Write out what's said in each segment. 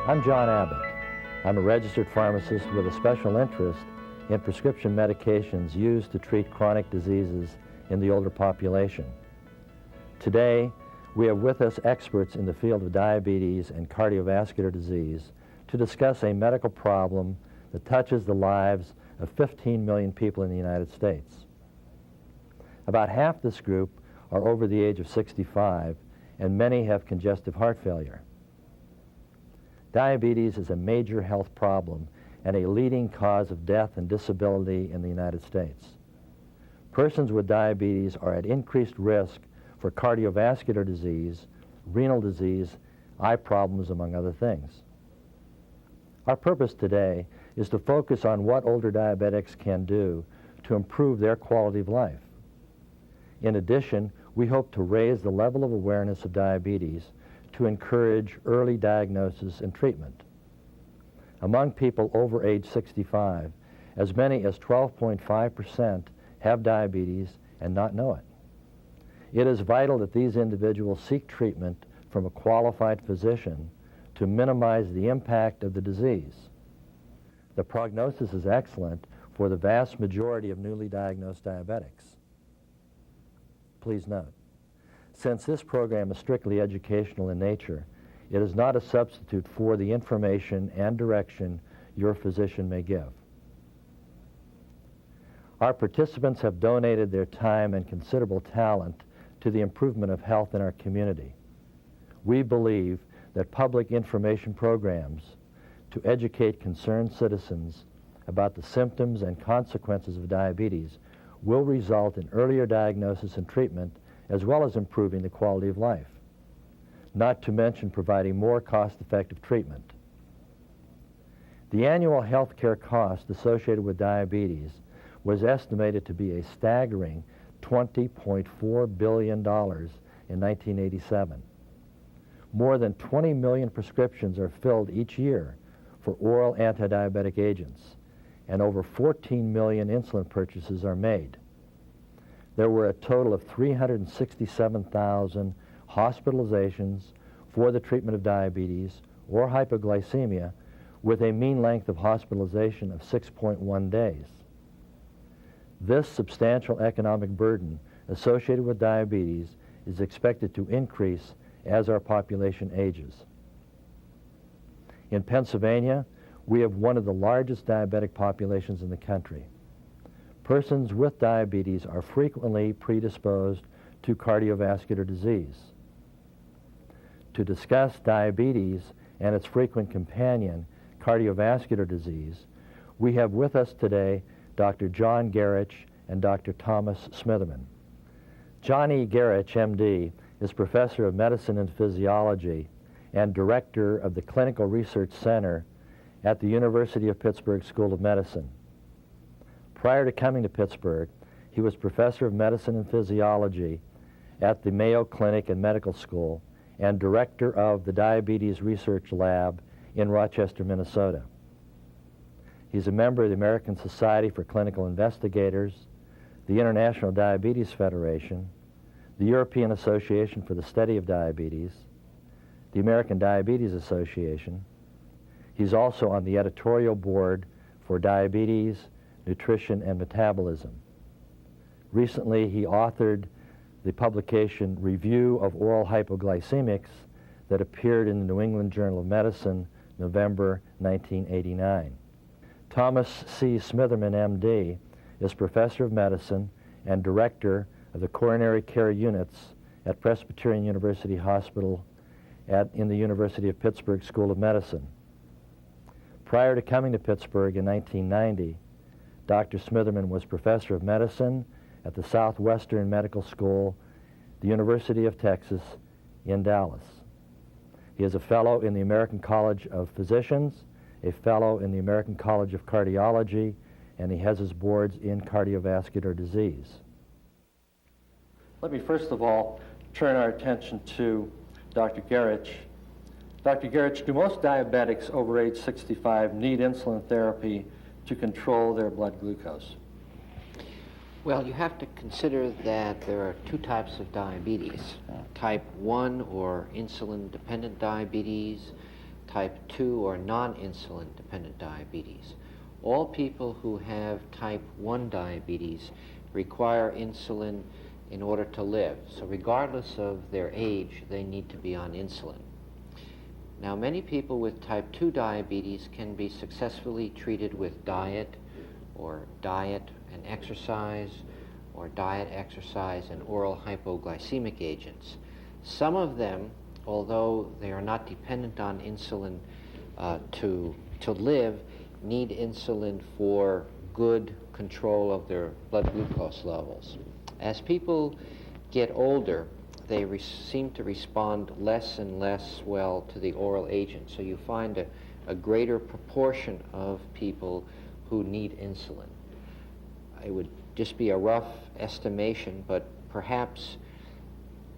I'm John Abbott. I'm a registered pharmacist with a special interest in prescription medications used to treat chronic diseases in the older population. Today, we have with us experts in the field of diabetes and cardiovascular disease to discuss a medical problem that touches the lives of 15 million people in the United States. About half this group are over the age of 65, and many have congestive heart failure. Diabetes is a major health problem and a leading cause of death and disability in the United States. Persons with diabetes are at increased risk for cardiovascular disease, renal disease, eye problems, among other things. Our purpose today is to focus on what older diabetics can do to improve their quality of life. In addition, we hope to raise the level of awareness of diabetes to encourage early diagnosis and treatment. Among people over age 65, as many as 12.5% have diabetes and not know it. It is vital that these individuals seek treatment from a qualified physician to minimize the impact of the disease. The prognosis is excellent for the vast majority of newly diagnosed diabetics. Please note, since this program is strictly educational in nature, it is not a substitute for the information and direction your physician may give. Our participants have donated their time and considerable talent to the improvement of health in our community. We believe that public information programs to educate concerned citizens about the symptoms and consequences of diabetes will result in earlier diagnosis and treatment, as well as improving the quality of life, not to mention providing more cost-effective treatment. The annual health care cost associated with diabetes was estimated to be a staggering $20.4 billion in 1987. More than 20 million prescriptions are filled each year for oral anti-diabetic agents, and over 14 million insulin purchases are made. There were a total of 367,000 hospitalizations for the treatment of diabetes or hypoglycemia, with a mean length of hospitalization of 6.1 days. This substantial economic burden associated with diabetes is expected to increase as our population ages. In Pennsylvania, we have one of the largest diabetic populations in the country. Persons with diabetes are frequently predisposed to cardiovascular disease. To discuss diabetes and its frequent companion, cardiovascular disease, we have with us today Dr. John Gerich and Dr. Thomas Smitherman. John E. Gerich, MD, is professor of medicine and physiology and director of the Clinical Research Center at the University of Pittsburgh School of Medicine. Prior to coming to Pittsburgh, he was professor of medicine and physiology at the Mayo Clinic and Medical School and director of the Diabetes Research Lab in Rochester, Minnesota. He's a member of the American Society for Clinical Investigators, the International Diabetes Federation, the European Association for the Study of Diabetes, the American Diabetes Association. He's also on the editorial board for Diabetes, Nutrition, and Metabolism. Recently, he authored the publication Review of Oral Hypoglycemics that appeared in the New England Journal of Medicine, November 1989. Thomas C. Smitherman, MD, is professor of medicine and director of the coronary care units at Presbyterian University Hospital in the University of Pittsburgh School of Medicine. Prior to coming to Pittsburgh in 1990, Dr. Smitherman was professor of medicine at the Southwestern Medical School, the University of Texas in Dallas. He is a fellow in the American College of Physicians, a fellow in the American College of Cardiology, and he has his boards in cardiovascular disease. Let me first of all turn our attention to Dr. Gerich. Dr. Gerich, do most diabetics over age 65 need insulin therapy to control their blood glucose? Well, you have to consider that there are two types of diabetes. Type 1 or insulin-dependent diabetes, type 2 or non-insulin dependent diabetes. All people who have type 1 diabetes require insulin in order to live. So regardless of their age, they need to be on insulin. Now, many people with type 2 diabetes can be successfully treated with diet and exercise, or diet, exercise, and oral hypoglycemic agents. Some of them, although they are not dependent on insulin to live, need insulin for good control of their blood glucose levels. As people get older, they seem to respond less and less well to the oral agent. So you find a greater proportion of people who need insulin. It would just be a rough estimation, but perhaps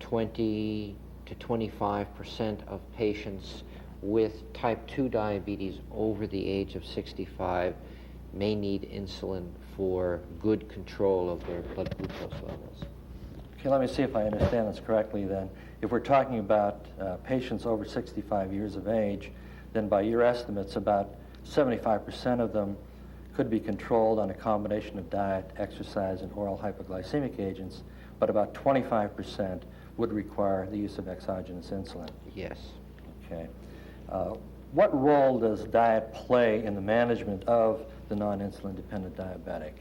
20 to 25% of patients with type 2 diabetes over the age of 65 may need insulin for good control of their blood glucose levels. Okay, let me see if I understand this correctly then. If we're talking about patients over 65 years of age, then by your estimates, about 75% of them could be controlled on a combination of diet, exercise, and oral hypoglycemic agents, but about 25% would require the use of exogenous insulin. Yes. Okay. What role does diet play in the management of the non-insulin dependent diabetic?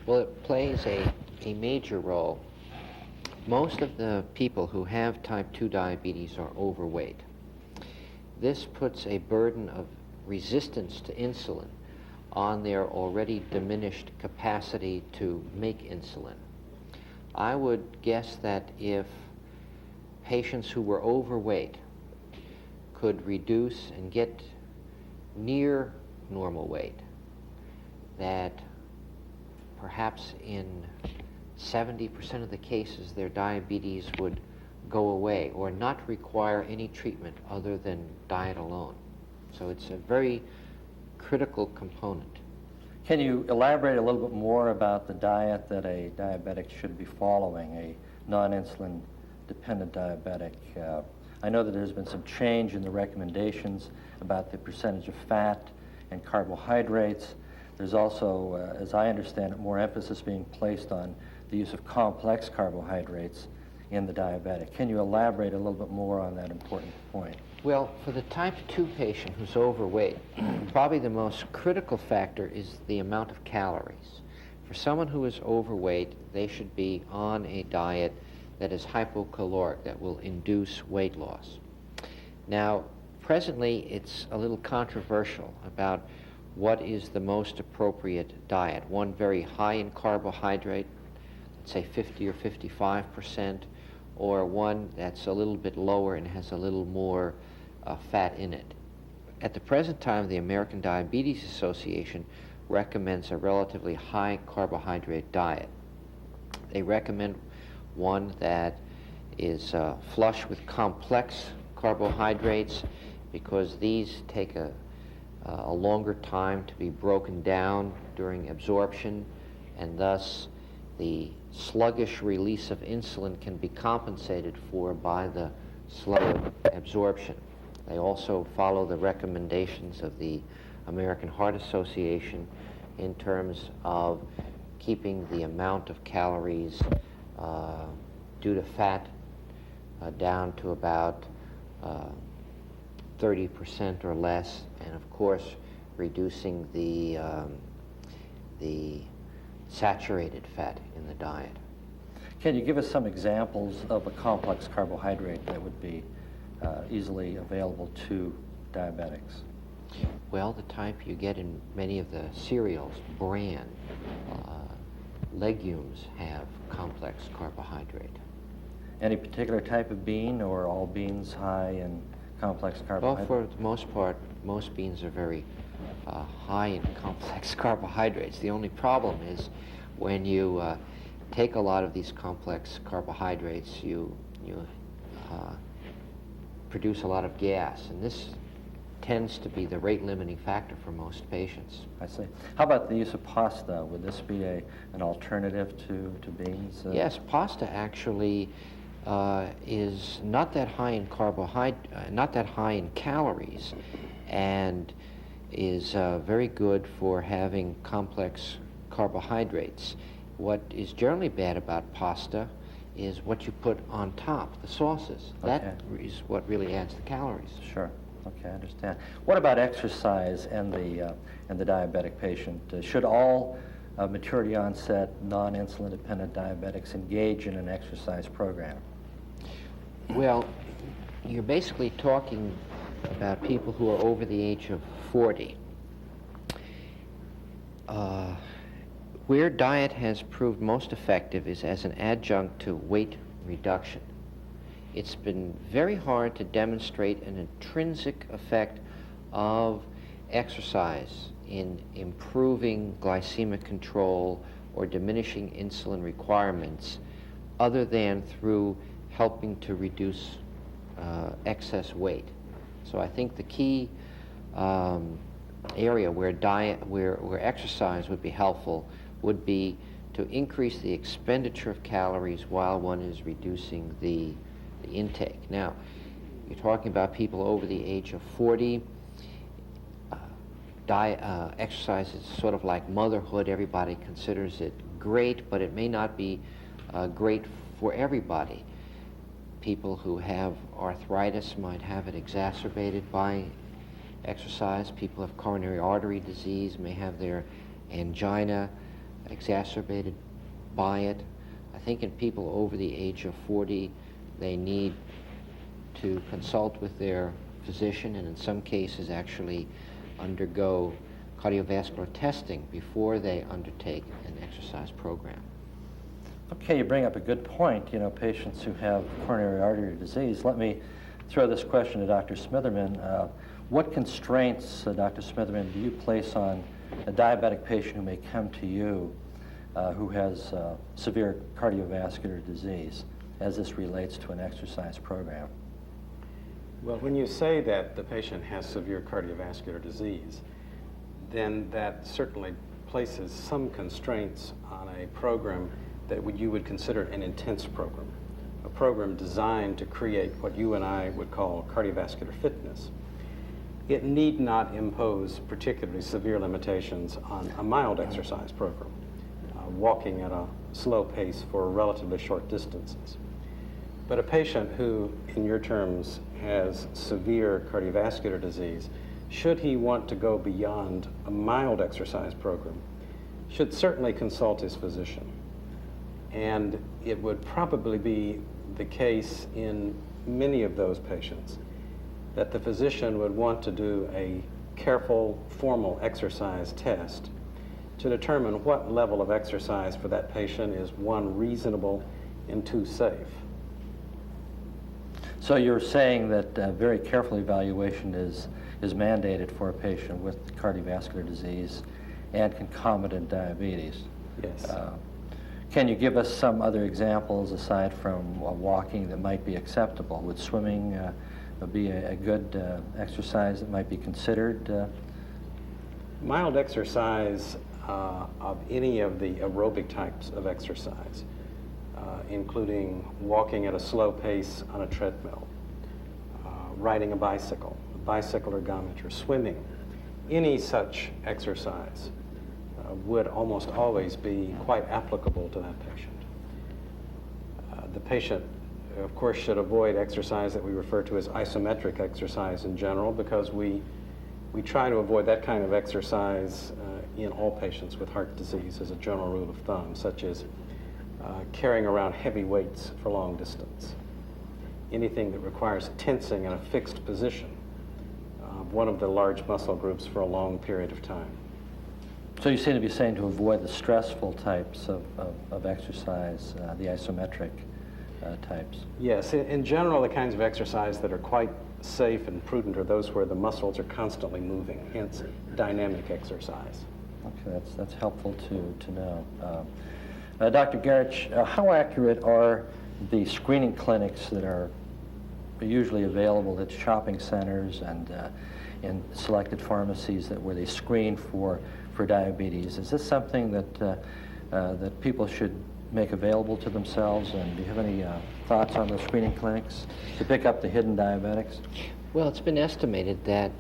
Well, it plays a major role. Most of the people who have type 2 diabetes are overweight. This puts a burden of resistance to insulin on their already diminished capacity to make insulin. I would guess that if patients who were overweight could reduce and get near normal weight, that perhaps in 70% of the cases their diabetes would go away or not require any treatment other than diet alone. So it's a very critical component. Can you elaborate a little bit more about the diet that a diabetic should be following, a non-insulin dependent diabetic? I know that there's been some change in the recommendations about the percentage of fat and carbohydrates. There's also, as I understand it, more emphasis being placed on the use of complex carbohydrates in the diabetic. Can you elaborate a little bit more on that important point? Well, for the type 2 patient who's overweight, probably the most critical factor is the amount of calories. For someone who is overweight, they should be on a diet that is hypocaloric, that will induce weight loss. Now, presently, it's a little controversial about what is the most appropriate diet. One very high in carbohydrate, let's say 50 or 55%, or one that's a little bit lower and has a little more fat in it. At the present time, the American Diabetes Association recommends a relatively high carbohydrate diet. They recommend one that is flush with complex carbohydrates, because these take a longer time to be broken down during absorption, and thus the sluggish release of insulin can be compensated for by the slower absorption. They also follow the recommendations of the American Heart Association in terms of keeping the amount of calories due to fat down to about 30% or less, and of course reducing the saturated fat in the diet. Can you give us some examples of a complex carbohydrate that would be easily available to diabetics? Well, the type you get in many of the cereals, bran, legumes have complex carbohydrate. Any particular type of bean, or all beans high in complex carbohydrate? Well, for the most part, most beans are very high in complex carbohydrates. The only problem is when you take a lot of these complex carbohydrates, you produce a lot of gas, and this tends to be the rate-limiting factor for most patients. I see. How about the use of pasta? Would this be an alternative to beans? Yes, pasta actually is not that high in not that high in calories, and is very good for having complex carbohydrates. What is generally bad about pasta is what you put on top, the sauces. Okay. That is what really adds the calories. Sure. Okay, I understand. What about exercise and the diabetic patient? Should all maturity onset, non-insulin dependent diabetics engage in an exercise program? Well, you're basically talking about people who are over the age of 40. Where diet has proved most effective is as an adjunct to weight reduction. It's been very hard to demonstrate an intrinsic effect of exercise in improving glycemic control or diminishing insulin requirements other than through helping to reduce excess weight. So I think the key area where exercise would be helpful would be to increase the expenditure of calories while one is reducing the intake. Now, you're talking about people over the age of 40. Exercise is sort of like motherhood. Everybody considers it great, but it may not be great for everybody. People who have arthritis might have it exacerbated by exercise. People who have coronary artery disease may have their angina exacerbated by it. I think in people over the age of 40, they need to consult with their physician and in some cases actually undergo cardiovascular testing before they undertake an exercise program. Okay, you bring up a good point, patients who have coronary artery disease. Let me throw this question to Dr. Smitherman. What constraints, Dr. Smitherman, do you place on a diabetic patient who may come to you who has severe cardiovascular disease as this relates to an exercise program? Well, when you say that the patient has severe cardiovascular disease, then that certainly places some constraints on a program that you would consider an intense program, a program designed to create what you and I would call cardiovascular fitness. It need not impose particularly severe limitations on a mild exercise program, walking at a slow pace for relatively short distances. But a patient who, in your terms, has severe cardiovascular disease, should he want to go beyond a mild exercise program, should certainly consult his physician. And it would probably be the case in many of those patients that the physician would want to do a careful, formal exercise test to determine what level of exercise for that patient is, one, reasonable, and two, safe. So you're saying that very careful evaluation is mandated for a patient with cardiovascular disease and concomitant diabetes. Yes. Can you give us some other examples aside from walking that might be acceptable? Would swimming be a good exercise that might be considered? Mild exercise of any of the aerobic types of exercise, including walking at a slow pace on a treadmill, riding a bicycle ergometer, swimming, any such exercise would almost always be quite applicable to that patient. The patient, of course, should avoid exercise that we refer to as isometric exercise in general, because we try to avoid that kind of exercise in all patients with heart disease as a general rule of thumb, such as carrying around heavy weights for long distance. Anything that requires tensing in a fixed position of one of the large muscle groups for a long period of time. So you seem to be saying to avoid the stressful types of exercise, the isometric types. Yes, in general, the kinds of exercise that are quite safe and prudent are those where the muscles are constantly moving, hence dynamic exercise. Okay, that's helpful to know. Dr. Gerich, how accurate are the screening clinics that are usually available at shopping centers and in selected pharmacies where they screen for diabetes? Is this something that people should make available to themselves? And do you have any thoughts on those screening clinics to pick up the hidden diabetics? Well, it's been estimated that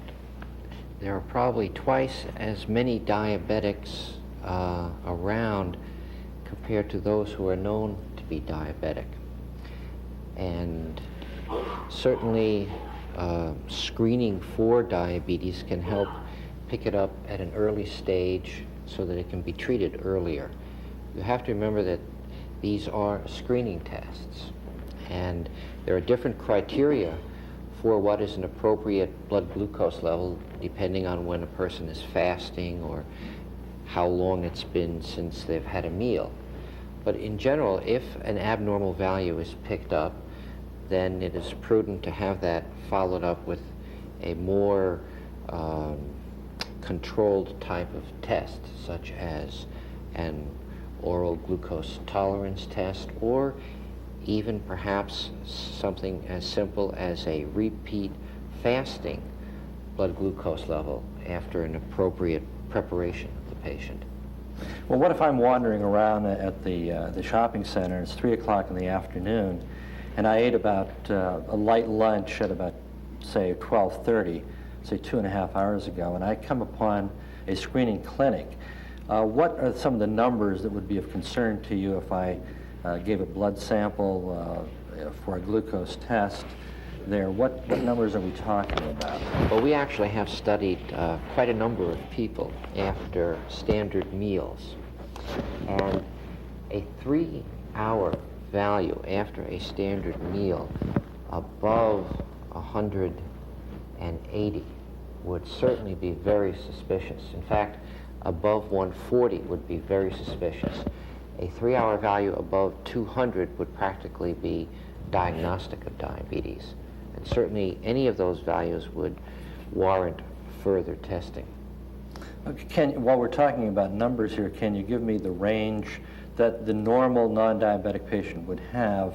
there are probably twice as many diabetics around compared to those who are known to be diabetic. And certainly screening for diabetes can help pick it up at an early stage so that it can be treated earlier. You have to remember that these are screening tests, and there are different criteria for what is an appropriate blood glucose level depending on when a person is fasting or how long it's been since they've had a meal. But in general, if an abnormal value is picked up, then it is prudent to have that followed up with a more controlled type of test, such as an oral glucose tolerance test, or even perhaps something as simple as a repeat fasting blood glucose level after an appropriate preparation of the patient. Well, what if I'm wandering around at the shopping center, and it's 3 o'clock in the afternoon, and I ate about a light lunch at about, say, 12:30, say 2.5 hours ago, and I come upon a screening clinic. What are some of the numbers that would be of concern to you if I gave a blood sample for a glucose test there? What numbers are we talking about? Well, we actually have studied quite a number of people after standard meals. And a 3-hour value after a standard meal above 180 would certainly be very suspicious. In fact, above 140 would be very suspicious. A 3-hour value above 200 would practically be diagnostic of diabetes. And certainly any of those values would warrant further testing. Okay, while we're talking about numbers here, can you give me the range that the normal non-diabetic patient would have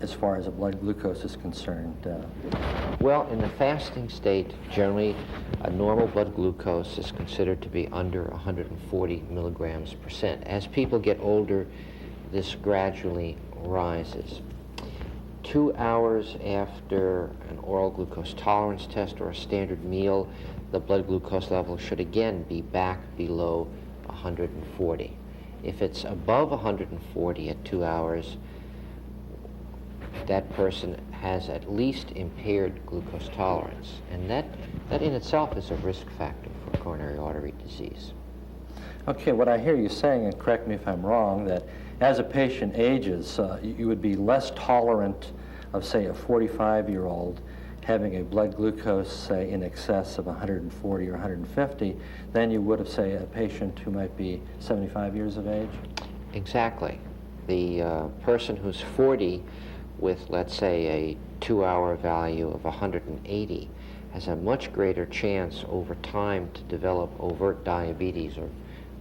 as far as a blood glucose is concerned? Well, in the fasting state, generally a normal blood glucose is considered to be under 140 milligrams percent. As people get older, this gradually rises. 2 hours after an oral glucose tolerance test or a standard meal, the blood glucose level should again be back below 140. If it's above 140 at 2 hours, that person has at least impaired glucose tolerance, and that in itself is a risk factor for coronary artery disease. Okay, what I hear you saying, and correct me if I'm wrong, that as a patient ages, you would be less tolerant of, say, a 45-year-old having a blood glucose, say, in excess of 140 or 150 than you would of, say, a patient who might be 75 years of age? Exactly. The person who's 40 with, let's say, a 2-hour value of 180 has a much greater chance over time to develop overt diabetes or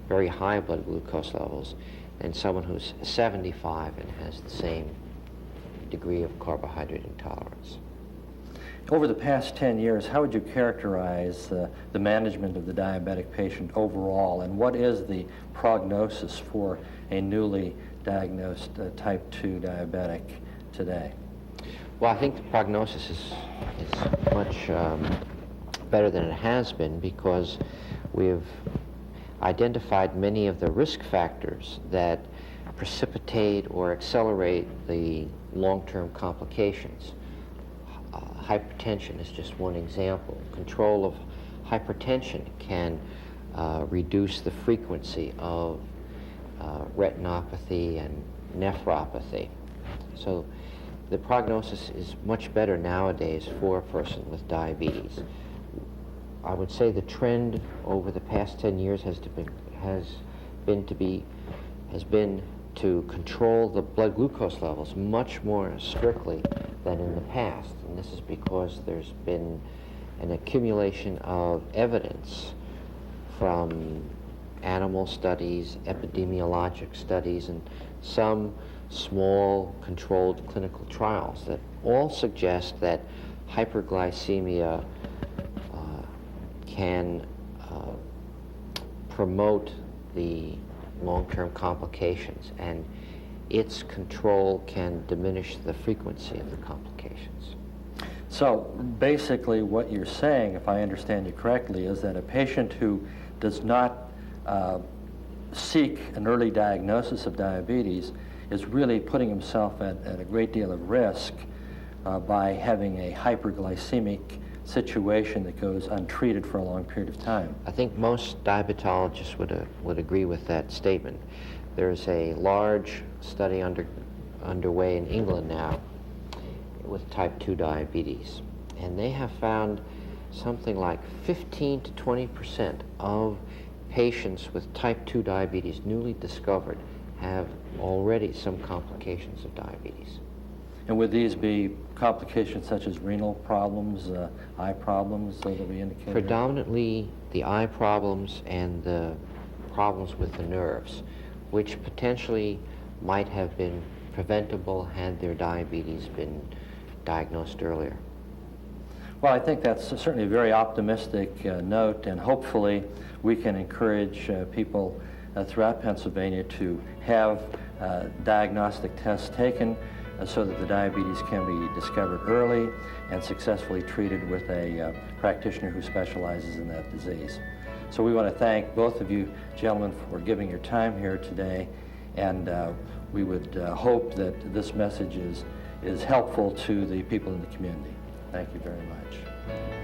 very high blood glucose levels than someone who's 75 and has the same degree of carbohydrate intolerance. Over the past 10 years, how would you characterize the management of the diabetic patient overall, and what is the prognosis for a newly diagnosed type 2 diabetic today? Well, I think the prognosis is much better than it has been, because we've identified many of the risk factors that precipitate or accelerate the long-term complications. Hypertension is just one example. Control of hypertension can reduce the frequency of retinopathy and nephropathy. So the prognosis is much better nowadays for a person with diabetes. I would say the trend over the past 10 years has been to control the blood glucose levels much more strictly than in the past. And this is because there's been an accumulation of evidence from animal studies, epidemiologic studies, and some small controlled clinical trials that all suggest that hyperglycemia can promote the long-term complications, and its control can diminish the frequency of the complications. So basically what you're saying, if I understand you correctly, is that a patient who does not seek an early diagnosis of diabetes is really putting himself at a great deal of risk by having a hyperglycemic situation that goes untreated for a long period of time. I think most diabetologists would agree with that statement. There's a large study underway in England now with type 2 diabetes, and they have found something like 15 to 20% of patients with type 2 diabetes newly discovered have already some complications of diabetes. And would these be complications such as renal problems, eye problems that we indicated? Predominantly the eye problems and the problems with the nerves, which potentially might have been preventable had their diabetes been diagnosed earlier. Well, I think that's certainly a very optimistic note, and hopefully we can encourage people throughout Pennsylvania to have diagnostic tests taken so that the diabetes can be discovered early and successfully treated with a practitioner who specializes in that disease. So we want to thank both of you gentlemen for giving your time here today, and we would hope that this message is helpful to the people in the community. Thank you very much.